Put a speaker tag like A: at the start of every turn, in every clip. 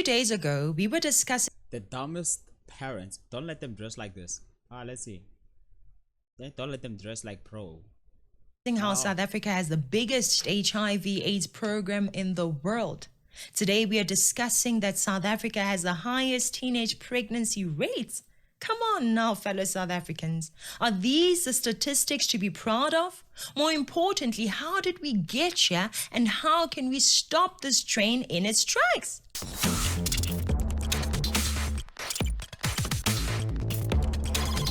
A: days ago, we were discussing
B: The dumbest parents. Don't let them dress like this. Let's see. Don't let them dress like pro.
A: how South Africa has the biggest HIV/AIDS program in the world. Today, we are discussing that South Africa has the highest teenage pregnancy rates. Come on now, fellow South Africans. Are these the statistics to be proud of? More importantly, how did we get here and how can we stop this train in its tracks?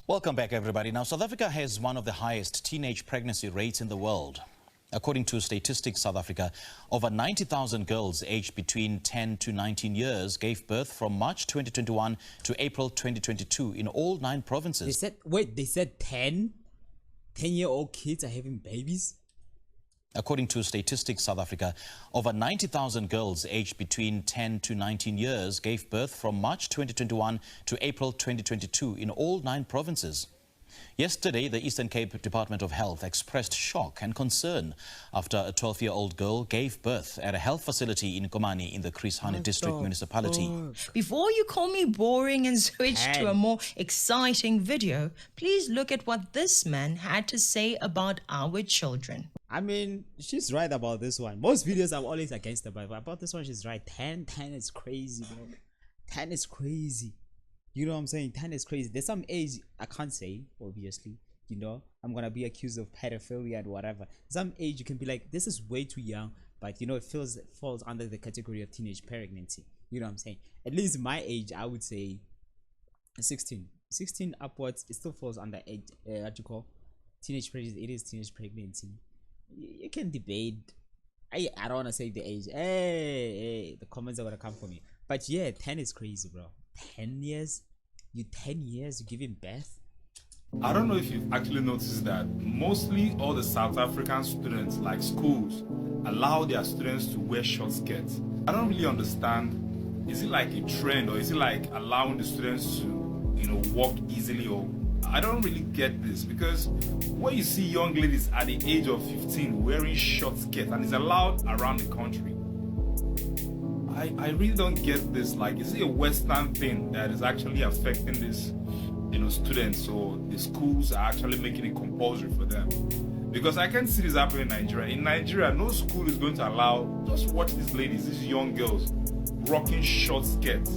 C: Welcome back, everybody. Now, South Africa has one of the highest teenage pregnancy rates in the world. According to Statistics South Africa, over 90,000 girls aged between 10 to 19 years gave birth from March 2021 to April 2022 in all 9 provinces.
B: They said 10? 10-year-old kids are having babies?
C: According to Statistics South Africa, over 90,000 girls aged between 10 to 19 years gave birth from March 2021 to April 2022 in all 9 provinces. Yesterday, the Eastern Cape Department of Health expressed shock and concern after a 12-year-old girl gave birth at a health facility in Komani in the Chris Hani District Municipality.
A: Before you call me boring and switch to a more exciting video, please look at what this man had to say about our children.
B: I mean, she's right about this one. Most videos I'm always against her, but about this one, she's right. 10 is crazy, bro. 10 is crazy. You know what I'm saying? 10 is crazy. There's some age I can't say, obviously. You know, I'm gonna be accused of pedophilia and whatever. Some age you can be like, this is way too young, but you know, it falls under the category of teenage pregnancy. You know what I'm saying? At least my age, I would say 16. 16 upwards, it still falls under age, what you call teenage pregnancy. It is teenage pregnancy. You can debate. I don't want to say the age. Hey, the comments are gonna come for me. But yeah, 10 is crazy, bro. 10 years? 10 years you giving birth?
D: I don't know if you've actually noticed that mostly all the South African students, like schools, allow their students to wear short skirts. I don't really understand. Is it like a trend, or is it like allowing the students to, you know, walk easily? Or I don't really get this, because when you see young ladies at the age of 15 wearing short skirts, and it's allowed around the country, I really don't get this. Like, is it a Western thing that is actually affecting this, you know, students, or the schools are actually making it compulsory for them? Because I can see this happening in Nigeria. In Nigeria, no school is going to allow, just watch these ladies, these young girls, rocking short skirts.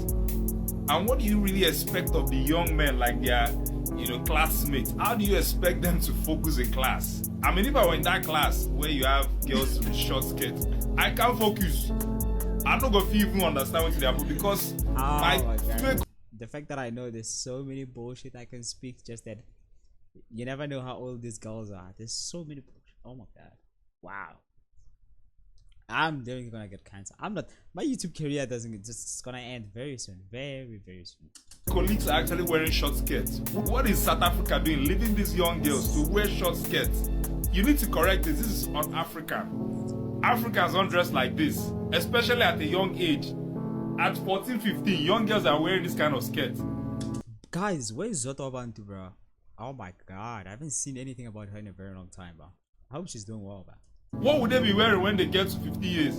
D: And what do you really expect of the young men, like their, you know, classmates? How do you expect them to focus in class? I mean, if I were in that class where you have girls with short skirts, I can't focus. I'm not gonna even understand what they happen, because
B: the fact that I know there's so many bullshit I can speak, just that you never know how old these girls are. There's so many bullshit. Oh my god. Wow. I'm definitely gonna get cancer. I'm not, my YouTube career it's gonna end very soon. Very, very soon.
D: Colleagues are actually wearing short skirts. What is South Africa doing, leaving these young girls to wear short skirts? You need to correct this. This is un-African. Africans don't dress like this, especially at a young age. At 14, 15, young girls are wearing this kind of skirt.
B: Guys, where is Zoto Bantu, bro? Oh my god, I haven't seen anything about her in a very long time, bro. I hope she's doing well, bro.
D: What would they be wearing when they get to 50 years?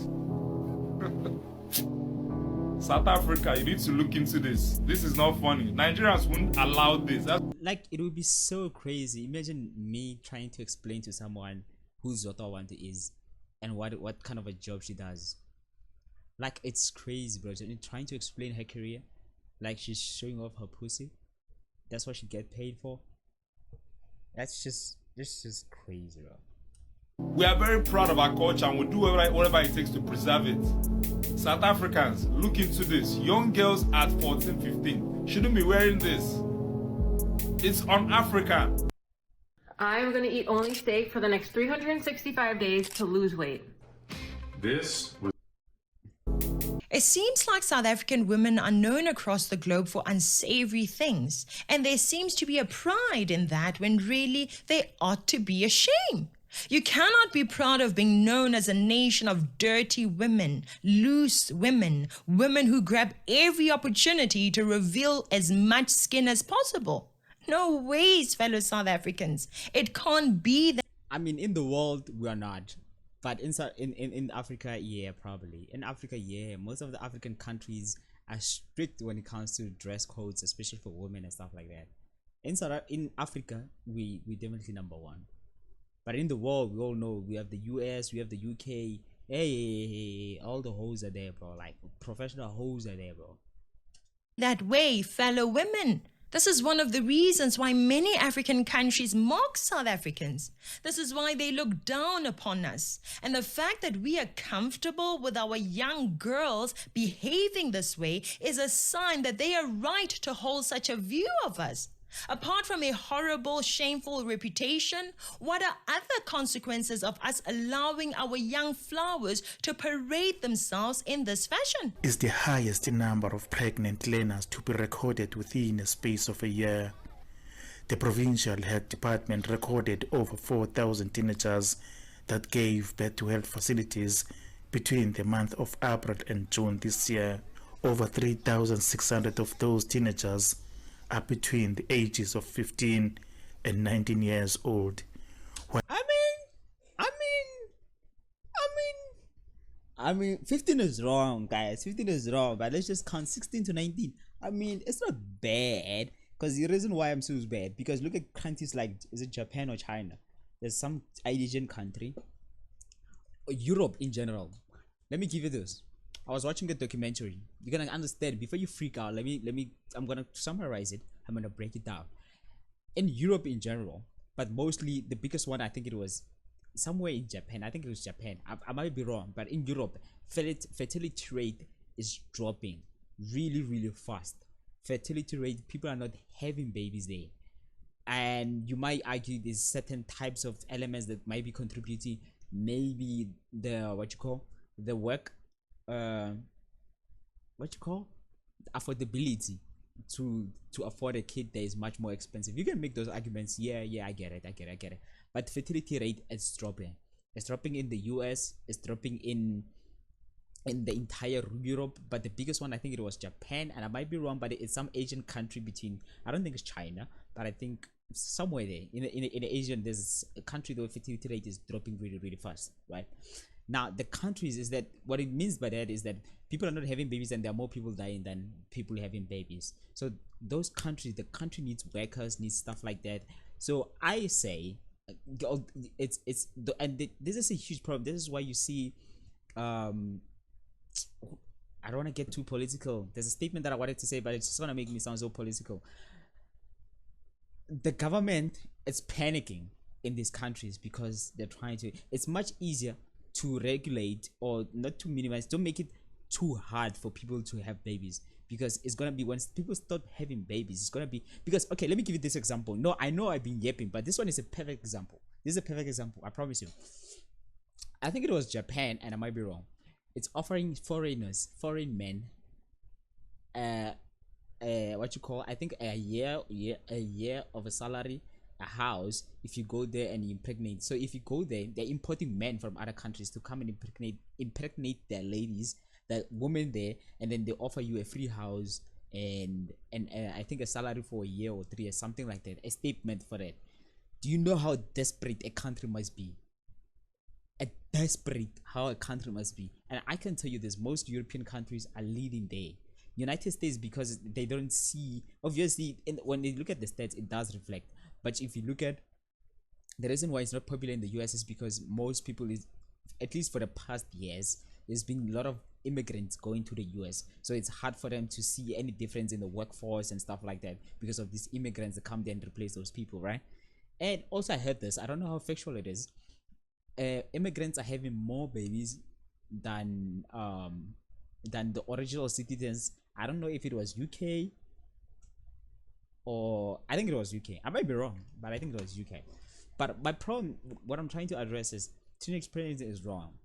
D: South Africa, you need to look into this. This is not funny. Nigerians wouldn't allow this.
B: Like, it would be so crazy. Imagine me trying to explain to someone who Zoto Bantu is and what kind of a job she does. Like, it's crazy, bro. Trying to explain her career, like she's showing off her pussy. That's what she get paid for. That's just crazy, bro.
D: We are very proud of our culture, and we'll do whatever it takes to preserve it. South Africans, look into this. Young girls at 14, 15 shouldn't be wearing this. It's un-African.
E: I'm gonna eat only steak for the next 365 days to lose weight.
A: It seems like South African women are known across the globe for unsavory things, and there seems to be a pride in that when really they ought to be ashamed. You cannot be proud of being known as a nation of dirty women, loose women, women who grab every opportunity to reveal as much skin as possible. No ways, fellow South Africans. It can't be that.
B: I mean, in the world, we are not. But in Africa, yeah, probably. In Africa, yeah. Most of the African countries are strict when it comes to dress codes, especially for women and stuff like that. In Africa, we definitely number one. But in the world, we all know we have the US, we have the UK. Hey, all the hoes are there, bro. Like professional hoes are there, bro.
A: That way, fellow women. This is one of the reasons why many African countries mock South Africans. This is why they look down upon us. And the fact that we are comfortable with our young girls behaving this way is a sign that they are right to hold such a view of us. Apart from a horrible, shameful reputation, what are other consequences of us allowing our young flowers to parade themselves in this fashion?
F: Is the highest number of pregnant learners to be recorded within a space of a year. The Provincial Health Department recorded over 4,000 teenagers that gave birth to health facilities between the month of April and June this year. Over 3,600 of those teenagers are between the ages of 15 and 19 years old.
B: I mean, 15 is wrong, guys. 15 is wrong, but let's just count 16 to 19. I mean, it's not bad, because the reason why I'm so bad, because look at countries like, is it Japan or China? There's some Asian country, or Europe in general. Let me give you this. I was watching a documentary. You're gonna understand before you freak out. I'm gonna summarize it. I'm gonna break it down. In Europe in general, but mostly the biggest one, I think it was somewhere in Japan. I think it was Japan. I might be wrong, but in Europe, fertility rate is dropping really fast. Fertility rate, people are not having babies there, and you might argue there's certain types of elements that might be contributing. Maybe the affordability to afford a kid that is much more expensive. You can make those arguments. Yeah, I get it. But fertility rate is dropping. It's dropping in the US. It's dropping in the entire Europe. But the biggest one, I think it was Japan, and I might be wrong, but it's some Asian country between. I don't think it's China, but I think somewhere there in Asian, there's a country where fertility rate is dropping really fast, right? Now the countries is that what it means by that is that people are not having babies and there are more people dying than people having babies. So those countries, the country needs workers, needs stuff like that. So I say this is a huge problem. This is why you see I don't want to get too political. There's a statement that I wanted to say, but it's just gonna make me sound so political. The government is panicking in these countries because they're trying to. It's much easier to regulate, or not to minimize, don't make it too hard for people to have babies, because it's gonna be, once people start having babies, it's gonna be, because okay, let me give you this example. No, I know I've been yapping, but this one is a perfect example. This is a perfect example, I promise you. I think it was Japan, and I might be wrong. It's offering foreign men I think a year of a salary, a house, if you go there and you impregnate. So if you go there, they're importing men from other countries to come and impregnate their ladies, the women there, and then they offer you a free house and I think a salary for a year or 3 years, something like that, a statement for that. Do you know how desperate a country must be? How a country must be. And I can tell you this, most European countries are leading there. United States, because they don't see, obviously, when they look at the stats, it does reflect. But if you look at the reason why it's not popular in the US is because most people, at least for the past years, there's been a lot of immigrants going to the US, so it's hard for them to see any difference in the workforce and stuff like that because of these immigrants that come there and replace those people, right? And also I heard this, I don't know how factual it is, immigrants are having more babies than the original citizens. I don't know if it was UK or I think it was UK. I might be wrong, but I think it was UK. But my problem, what I'm trying to address is teenage pregnancy is wrong,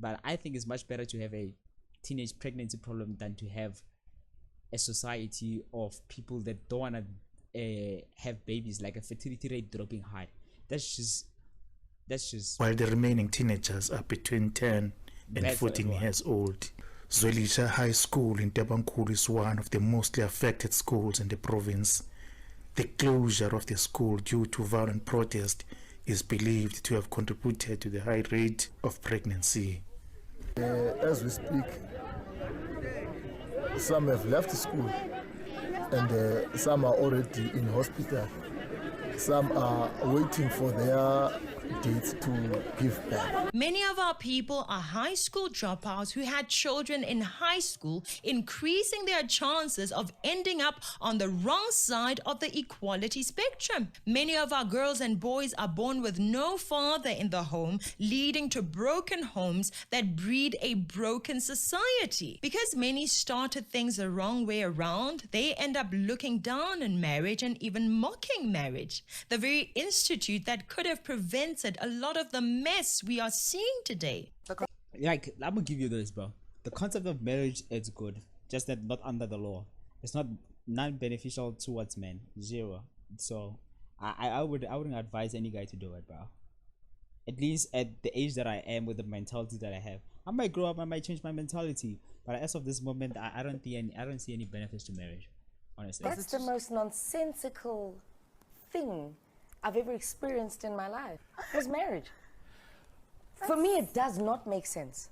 B: but I think it's much better to have a teenage pregnancy problem than to have a society of people that don't want to have babies, like a fertility rate dropping high. That's just
F: while the remaining teenagers are between 10 and 14 years old. Zwelisha High School in Tabankulu is one of the mostly affected schools in the province. The closure of the school due to violent protest is believed to have contributed to the high rate of pregnancy.
G: As we speak, some have left school, and some are already in hospital. Some are waiting for their dates to give back.
A: Many of our people are high school dropouts who had children in high school, increasing their chances of ending up on the wrong side of the equality spectrum. Many of our girls and boys are born with no father in the home, leading to broken homes that breed a broken society. Because many started things the wrong way around, they end up looking down on marriage and even mocking marriage. The very institute that could have prevented a lot of the mess we are seeing today.
B: Like, I'm gonna give you this, bro. The concept of marriage is good, just that not under the law. It's not beneficial towards men. Zero. So I wouldn't advise any guy to do it, bro. At least at the age that I am, with the mentality that I have, I might grow up, I might change my mentality, but as of this moment, I don't see any benefits to marriage, honestly.
H: That's the most nonsensical thing I've ever experienced in my life, was marriage. For me, it does not make sense.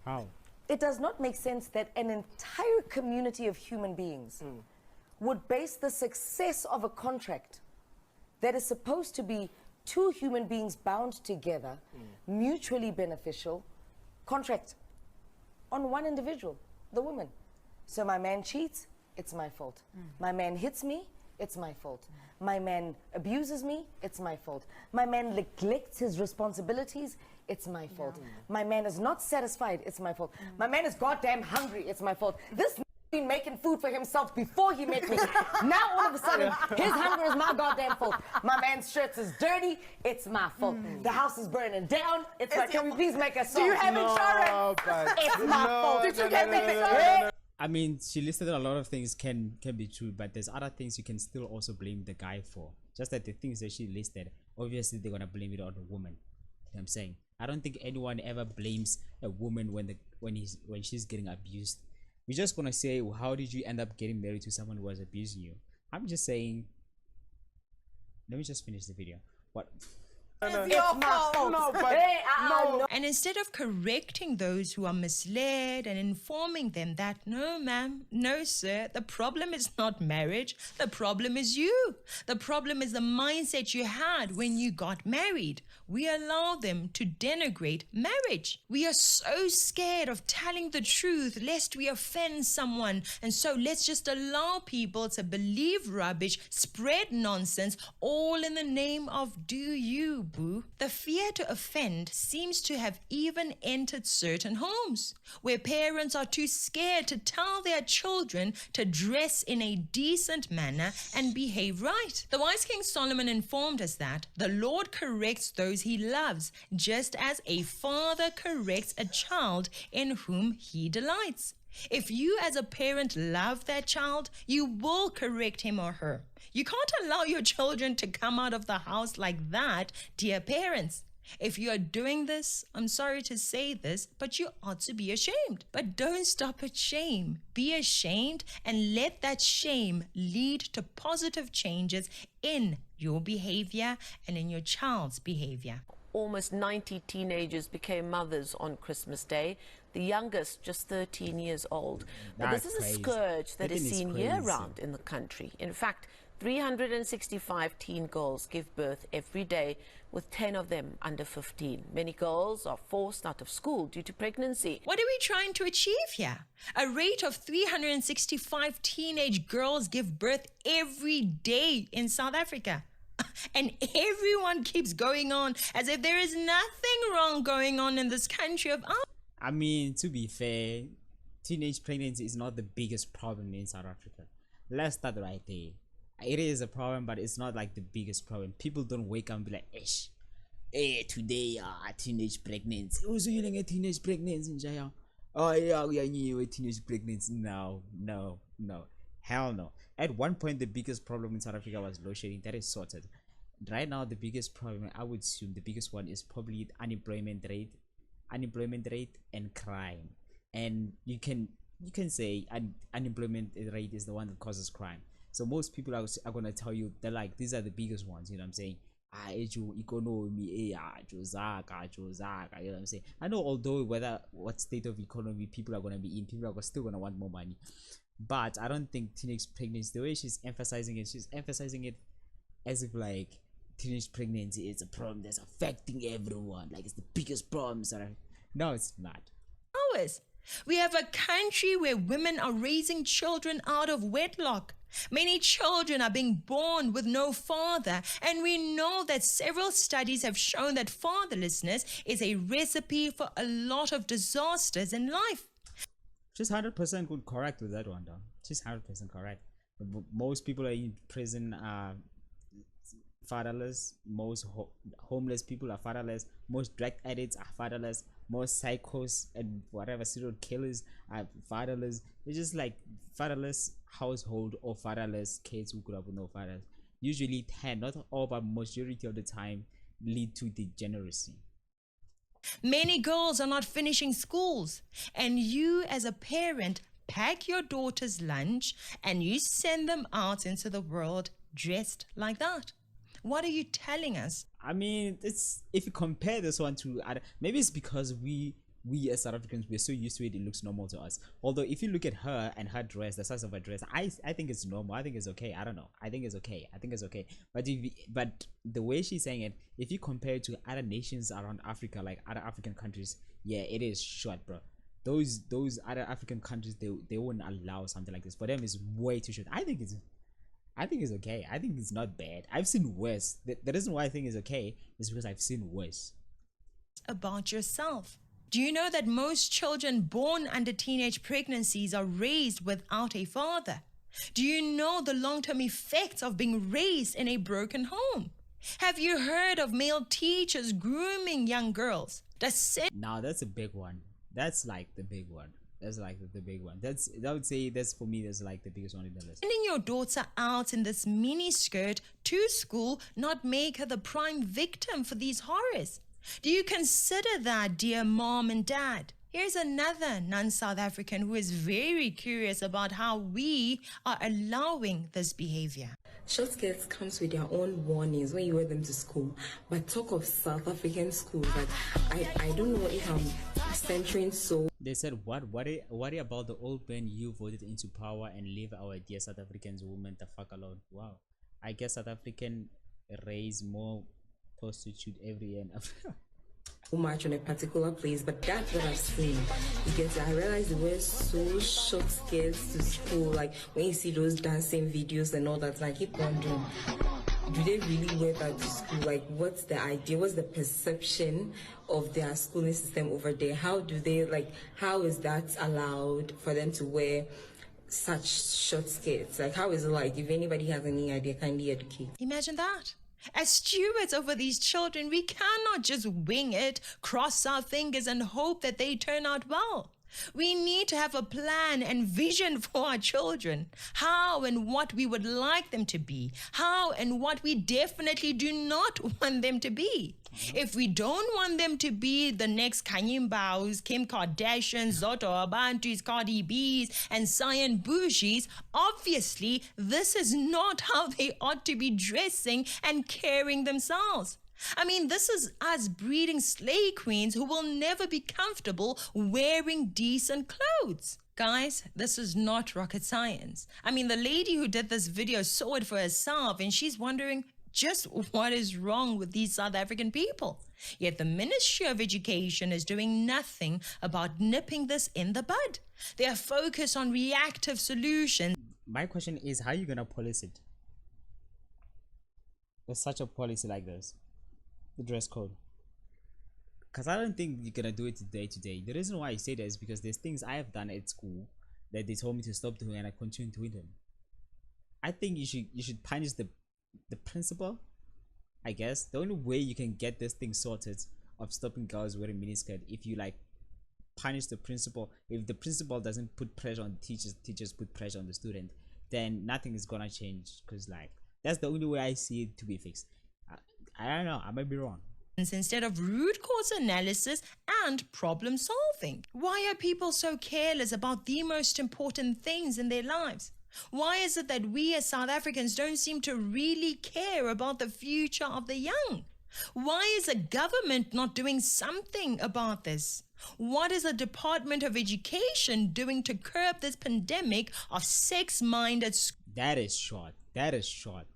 B: How?
H: It does not make sense that an entire community of human beings would base the success of a contract that is supposed to be two human beings bound together, mutually beneficial, contract on one individual, the woman. So my man cheats, it's my fault. My man hits me, it's my fault. My man abuses me, it's my fault. My man neglects his responsibilities, it's my fault. My man is not satisfied, it's my fault. My man is goddamn hungry, it's my fault. This been making food for himself before he met me. Now all of a sudden, his hunger is my goddamn fault. My man's shirts is dirty, it's my fault. The house is burning down, it's my. Can we please make a song?
I: Do you have insurance?
H: It's my fault. Did you get that insurance?
B: I mean, she listed a lot of things can be true, but there's other things you can still also blame the guy for. Just that the things that she listed, obviously they're gonna blame it on the woman. You know what I'm saying, I don't think anyone ever blames a woman when she's getting abused. We're just gonna say, well, how did you end up getting married to someone who was abusing you? I'm just saying. Let me just finish the video. What?
I: It's my fault. No, but
A: And instead of correcting those who are misled and informing them that, no ma'am, no sir, the problem is not marriage, the problem is you. The problem is the mindset you had when you got married. We allow them to denigrate marriage. We are so scared of telling the truth lest we offend someone, and so let's just allow people to believe rubbish, spread nonsense, all in the name of do you, boo. The fear to offend seems to have even entered certain homes, where parents are too scared to tell their children to dress in a decent manner and behave right. The wise King Solomon informed us that the Lord corrects those he loves, just as a father corrects a child in whom he delights. If you as a parent love that child, you will correct him or her. You can't allow your children to come out of the house like that, dear parents. If you are doing this, I'm sorry to say this, but you ought to be ashamed. But don't stop at shame. Be ashamed and let that shame lead to positive changes in your behavior and in your child's behavior.
J: Almost 90 teenagers became mothers on Christmas Day, the youngest just 13 years old. But
B: That's
J: this is a
B: crazy.
J: scourge that is seen
B: crazy.
J: year-round in the country. In fact, 365 teen girls give birth every day, with 10 of them under 15. Many girls are forced out of school due to pregnancy.
A: What are we trying to achieve here? A rate of 365 teenage girls give birth every day in South Africa. And everyone keeps going on as if there is nothing wrong going on in this country of ours.
B: I mean, to be fair, teenage pregnancy is not the biggest problem in South Africa. Let's start right there. It is a problem, but it's not like the biggest problem. People don't wake up and be like, "Ish, hey, today, teenage pregnancy. Who's healing a teenage pregnancy in Jaya? Oh yeah, we are new with teenage pregnancy." No, hell no. At one point, the biggest problem in South Africa was load shedding. That is sorted. Right now, the biggest problem, I would assume, the biggest one is probably unemployment rate and crime. And you can say unemployment rate is the one that causes crime. So most people are gonna tell you that, like, these are the biggest ones. You know what I'm saying? Economy, Jozaka, you know what I'm saying? I know, although what state of economy people are gonna be in, people are still gonna want more money. But I don't think teenage pregnancy, the way she's emphasizing it as if like teenage pregnancy is a problem that's affecting everyone, like it's the biggest problem. No, it's not.
A: Ours. We have a country where women are raising children out of wedlock. Many children are being born with no father, and we know that several studies have shown that fatherlessness is a recipe for a lot of disasters in life.
B: She's 100% correct with that one, though. She's 100% correct. Most people are in prison are fatherless. Most homeless people are fatherless. Most drug addicts are fatherless. Most psychos and whatever serial killers are fatherless. It's just like fatherless household or fatherless kids who grew up with no fathers. Usually tend, not all, but majority of the time, lead to degeneracy.
A: Many girls are not finishing schools, and you as a parent pack your daughter's lunch and you send them out into the world dressed like that. What are you telling us?
B: I mean, it's, if you compare this one to other, maybe it's because we as South Africans, we're so used to it, it looks normal to us. Although if you look at her and her dress, the size of her dress, I think it's normal. I think it's okay. I don't know. I think it's okay. But the way she's saying it, if you compare it to other nations around Africa, like other African countries, yeah, it is short, bro. Those other African countries, they wouldn't allow something like this. For them, it's way too short. I think it's okay. I think it's not bad. I've seen worse. The reason why I think it's okay is because I've seen worse.
A: About yourself. Do you know that most children born under teenage pregnancies are raised without a father? Do you know the long-term effects of being raised in a broken home? Have you heard of male teachers grooming young girls?
B: Now that's a big one. That's like the big one. That's like the big one. I would say that's, for me, that's like the biggest one in the list.
A: Sending your daughter out in this mini skirt to school not make her the prime victim for these horrors? Do you consider that, dear mom and dad? Here's another non-South African who is very curious about how we are allowing this behavior.
K: Short skirts comes with their own warnings when you wear them to school. But talk of South African schools, like I don't know if I'm centering so.
B: They said, what worry about the old men you voted into power and leave our dear South Africans women the fuck alone. Wow. I guess South African raise more prostitute every year in Africa.
K: Much on a particular place, but that's what I've seen, because I realized they wear so short skirts to school. Like when you see those dancing videos and all that, and I keep wondering, do they really wear that to school? Like, what's the idea? What's the perception of their schooling system over there? How do they, like, how is that allowed for them to wear such short skirts? Like, how is it like? If anybody has any idea, kindly educate.
A: Imagine that. As stewards over these children, we cannot just wing it, cross our fingers and hope that they turn out well. We need to have a plan and vision for our children, how and what we would like them to be, how and what we definitely do not want them to be. If we don't want them to be the next Kanye Mbaus, Kim Kardashians, Zoto Abantus, Cardi B's, and Cyan Bougies, obviously this is not how they ought to be dressing and carrying themselves. I mean, this is us breeding slay queens who will never be comfortable wearing decent clothes. Guys, this is not rocket science. I mean, the lady who did this video saw it for herself and she's wondering just what is wrong with these South African people. Yet the Ministry of Education is doing nothing about nipping this in the bud. They are focused on reactive solutions.
B: My question is, how are you going to police it? With such a policy like this? The dress code, because I don't think you're gonna do it day to day. The reason why I say that is because there's things I have done at school that they told me to stop doing and I continue doing them. I think you should punish the principal. I guess the only way you can get this thing sorted of stopping girls wearing miniskirt, if you like punish the principal. If the principal doesn't put pressure on the teachers put pressure on the student, then nothing is gonna change, because like that's the only way I see it to be fixed. I don't know, I might be wrong.
A: Instead of root cause analysis and problem solving. Why are people so careless about the most important things in their lives? Why is it that we as South Africans don't seem to really care about the future of the young? Why is the government not doing something about this? What is the Department of Education doing to curb this pandemic of sex-minded
B: That is short. That is short.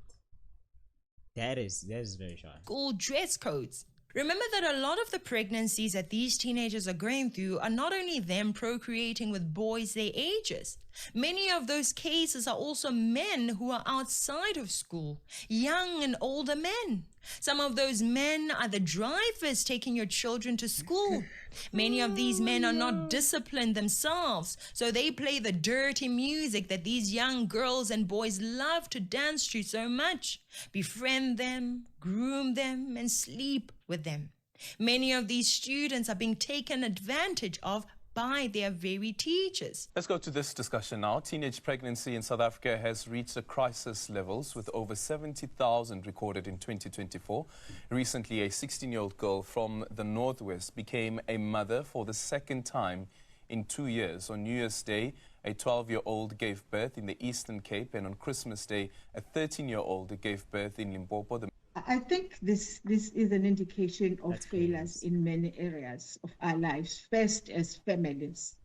B: That is very short.
A: school dress codes? Remember that a lot of the pregnancies that these teenagers are going through are not only them procreating with boys their ages. Many of those cases are also men who are outside of school, young and older men. Some of those men are the drivers taking your children to school. Many of these men are not disciplined themselves, so they play the dirty music that these young girls and boys love to dance to so much. Befriend them, groom them, and sleep with them. Many of these students are being taken advantage of by their very teachers.
L: Let's go to this discussion now. Teenage pregnancy in South Africa has reached a crisis levels with over 70,000 recorded in 2024. Recently, a 16-year-old girl from the Northwest became a mother for the second time in 2 years. On New Year's Day, a 12-year-old gave birth in the Eastern Cape, and on Christmas Day, a 13-year-old gave birth in Limpopo.
M: I think this is an indication of failures in many areas of our lives. First, as families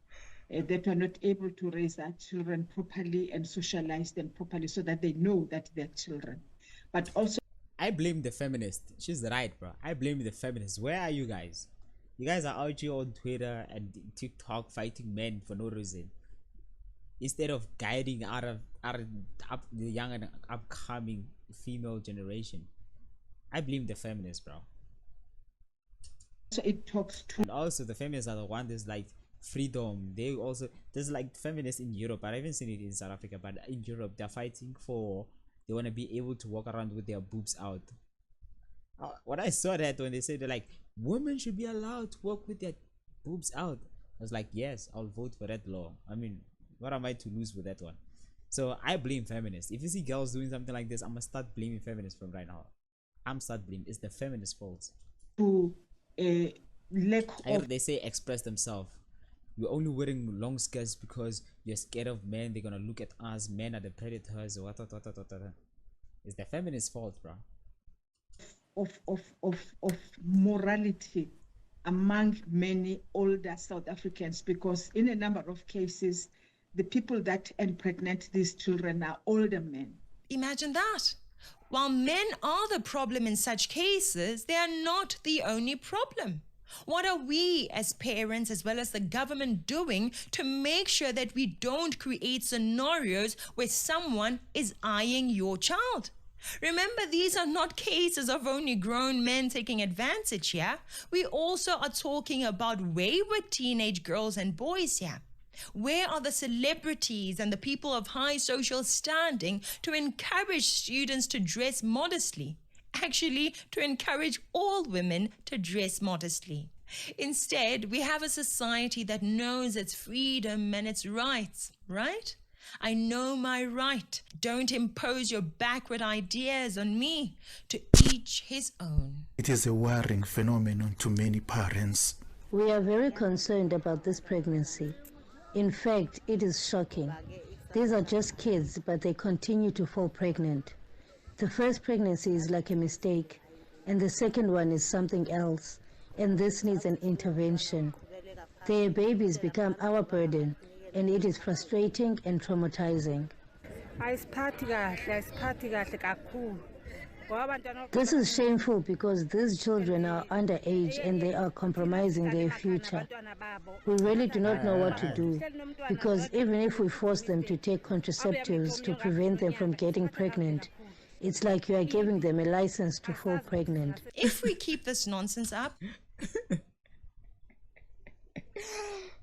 M: that are not able to raise our children properly and socialize them properly so that they know that they're children. But also,
B: I blame the feminist. She's right, bro. I blame the feminists. Where are you guys? You guys are out here on Twitter and TikTok fighting men for no reason, instead of guiding the young and upcoming female generation. I blame the feminists, bro.
M: So it talks to,
B: and also the feminists are the one that's like freedom. They also, there's like feminists in Europe. I haven't seen it in South Africa, but in Europe they're fighting for, they want to be able to walk around with their boobs out. When I saw that, when they said they're like, women should be allowed to walk with their boobs out, I was like, yes, I'll vote for that law. I mean, what am I to lose with that one? So I blame feminists. If you see girls doing something like this, I'm gonna start blaming feminists from right now. I'm start blaming. It's the feminist fault.
M: To a lack of,
B: they say express themselves. We're only wearing long skirts because you're scared of men. They're gonna look at us. Men are the predators. What. It's the feminist fault, bro.
M: Of morality among many older South Africans, because in a number of cases, the people that impregnate these children are older men.
A: Imagine that. While men are the problem in such cases, they are not the only problem. What are we as parents as well as the government doing to make sure that we don't create scenarios where someone is eyeing your child? Remember, these are not cases of only grown men taking advantage here. We also are talking about wayward teenage girls and boys here. Where are the celebrities and the people of high social standing to encourage students to dress modestly? Actually, to encourage all women to dress modestly. Instead, we have a society that knows its freedom and its rights, right? I know my right. Don't impose your backward ideas on me. To each his own.
F: It is a worrying phenomenon to many parents.
N: We are very concerned about this pregnancy. In fact, it is shocking. These are just kids, but they continue to fall pregnant. The first pregnancy is like a mistake, and the second one is something else, and this needs an intervention. Their babies become our burden, and it is frustrating and traumatizing. This is shameful because these children are underage and they are compromising their future. We really do not know what to do, because even if we force them to take contraceptives to prevent them from getting pregnant, it's like you are giving them a license to fall pregnant.
A: If we keep this nonsense up...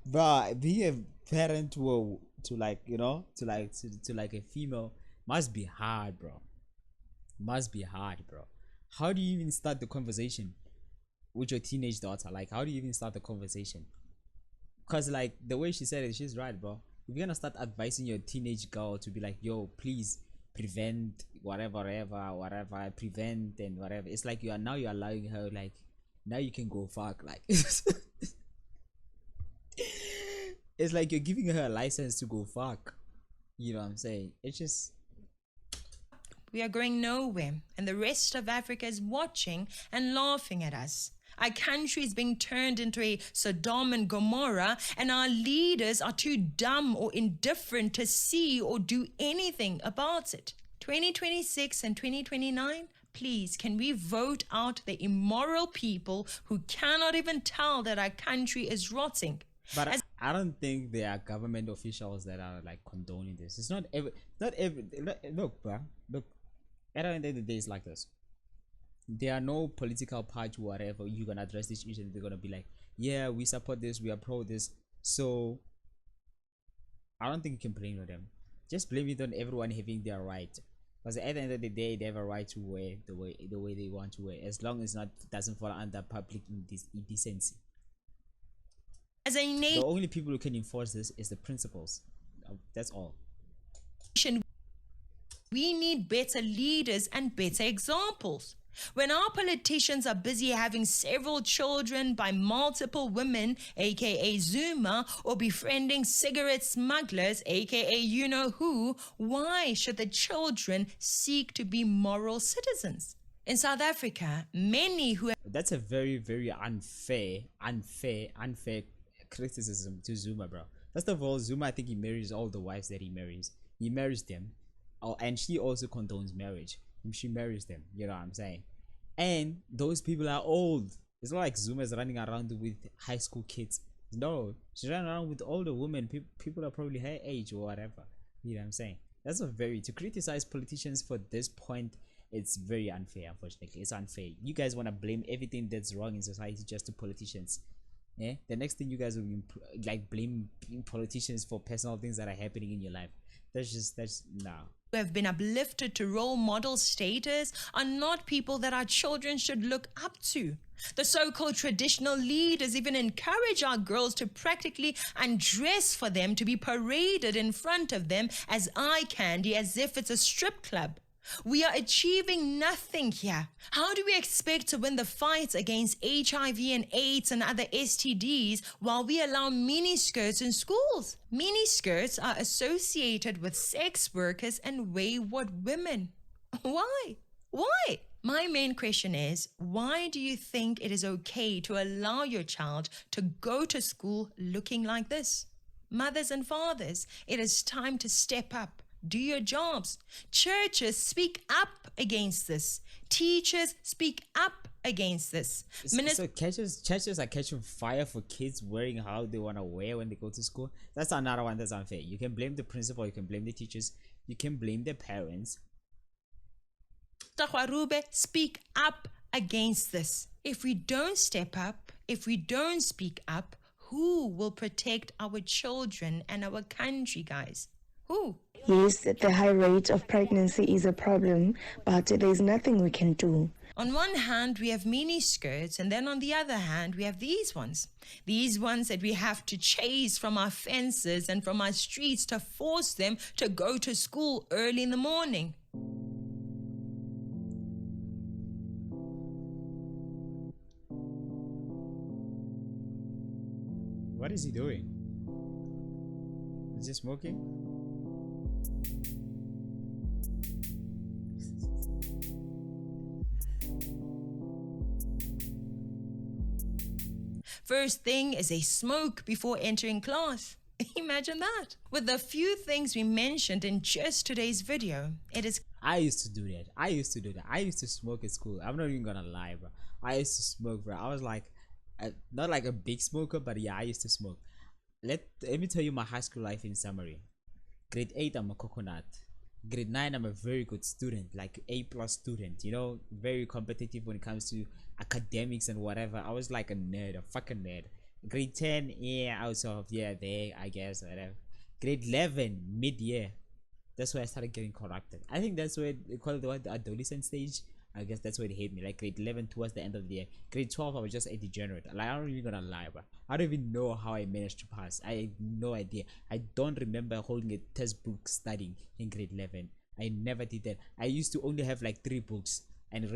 B: But being a parent to like, you know, to like a female must be hard, bro. Must be hard, bro. How do you even start the conversation with your teenage daughter? Like, how do you even start the conversation? Because like the way she said it, she's right, bro. If you're gonna start advising your teenage girl to be like, yo, please prevent whatever, prevent and whatever, it's like you're allowing her, like, now you can go fuck, like it's like you're giving her a license to go fuck. You know what I'm saying? It's just,
A: we are going nowhere, and the rest of Africa is watching and laughing at us. Our country is being turned into a Sodom and Gomorrah, and our leaders are too dumb or indifferent to see or do anything about it. 2026 and 2029, please, can we vote out the immoral people who cannot even tell that our country is rotting?
B: But I don't think there are government officials that are like condoning this. It's not every, look, bro, look, at the end of the day, it's like this. There are no political party, whatever, you're gonna address this issue and they're gonna be like, yeah, we support this, we are pro this. So I don't think you can blame them. Just blame it on everyone having their right. Because at the end of the day, they have a right to wear the way they want to wear, as long as it doesn't fall under public indecency.
A: As a
B: the only people who can enforce this is the principals. That's all.
A: We need better leaders and better examples. When our politicians are busy having several children by multiple women, aka Zuma, or befriending cigarette smugglers, aka you know who, why should the children seek to be moral citizens? In South Africa, many who have...
B: That's a very, very unfair criticism to Zuma, bro. First of all, Zuma, I think he marries all the wives that he marries. He marries them. Oh, and she also condones marriage. She marries them, you know what I'm saying? And those people are old. It's not like Zuma is running around with high school kids. No, she's running around with older women. People are probably her age or whatever. You know what I'm saying? That's a very... To criticize politicians for this point, it's very unfair, unfortunately. It's unfair. You guys want to blame everything that's wrong in society just to politicians. Yeah? The next thing you guys will be like blame politicians for personal things that are happening in your life. That's no.
A: Who have been uplifted to role model status are not people that our children should look up to. The so-called traditional leaders even encourage our girls to practically undress for them to be paraded in front of them as eye candy, as if it's a strip club. We are achieving nothing here. How do we expect to win the fight against HIV and AIDS and other STDs while we allow miniskirts in schools? Miniskirts are associated with sex workers and wayward women. Why? Why? My main question is, why do you think it is okay to allow your child to go to school looking like this? Mothers and fathers, it is time to step up. Do your jobs. Churches, speak up against this. Teachers, speak up against this.
B: So churches are catching fire for kids wearing how they want to wear when they go to school. That's another one that's unfair. You can blame the principal, you can blame the teachers, you can blame the parents.
A: Takwarube, speak up against this. If we don't step up, if we don't speak up, who will protect our children and our country, guys? Who?
O: Yes, the high rate of pregnancy is a problem, but there's nothing we can do.
A: On one hand, we have mini skirts, and then on the other hand, we have these ones. These ones that we have to chase from our fences and from our streets to force them to go to school early in the morning.
B: What is he doing? Is he smoking?
A: First thing is a smoke before entering class. Imagine that. With the few things we mentioned in just today's video, it is...
B: I used to do that. I used to smoke at school. I'm not even gonna lie, bro. I used to smoke, bro. I was like, not like a big smoker, but yeah, I used to smoke. Let me tell you my high school life in summary. Grade 8, I'm a coconut. Grade 9, I'm a very good student, like A+ student, you know, very competitive when it comes to academics and whatever. I was like a nerd, a fucking nerd. Grade 10, yeah, I was sort of, yeah, there, I guess, whatever. Grade 11, mid-year, that's where I started getting corrupted. I think that's where they call it the adolescent stage. I guess that's where they hate me. Like grade 11 towards the end of the year. Grade 12, I was just a degenerate. Like, I'm not even gonna lie, bro. I don't even know how I managed to pass. I have no idea. I don't remember holding a test book studying in grade 11. I never did that. I used to only have like 3 books and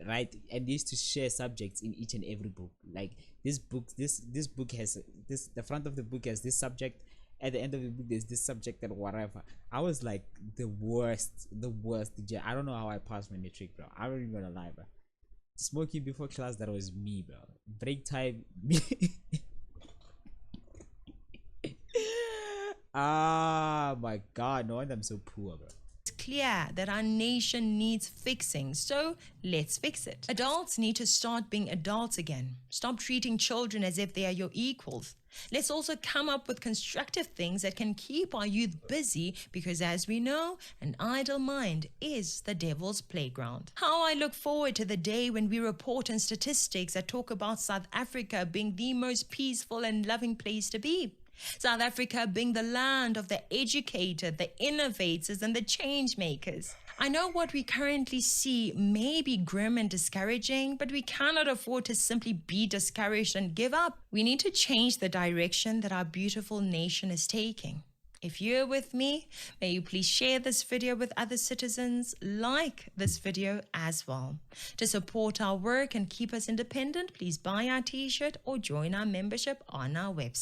B: write and used to share subjects in each and every book. Like this book has this, the front of the book has this subject, at the end of the book there's this subject and whatever. I was like the worst. I don't know how I passed my matric, bro. I'm not even gonna lie, bro. Smoking before class, that was me, bro. Break time, me. Ah, my God, no wonder I'm so poor, bro.
A: It's clear that our nation needs fixing, so let's fix it. Adults need to start being adults again. Stop treating children as if they are your equals. Let's also come up with constructive things that can keep our youth busy, because as we know, an idle mind is the devil's playground. How I look forward to the day when we report on statistics that talk about South Africa being the most peaceful and loving place to be. South Africa being the land of the educated, the innovators, and the change makers. I know what we currently see may be grim and discouraging, but we cannot afford to simply be discouraged and give up. We need to change the direction that our beautiful nation is taking. If you're with me, may you please share this video with other citizens, like this video as well. To support our work and keep us independent, please buy our t-shirt or join our membership on our website.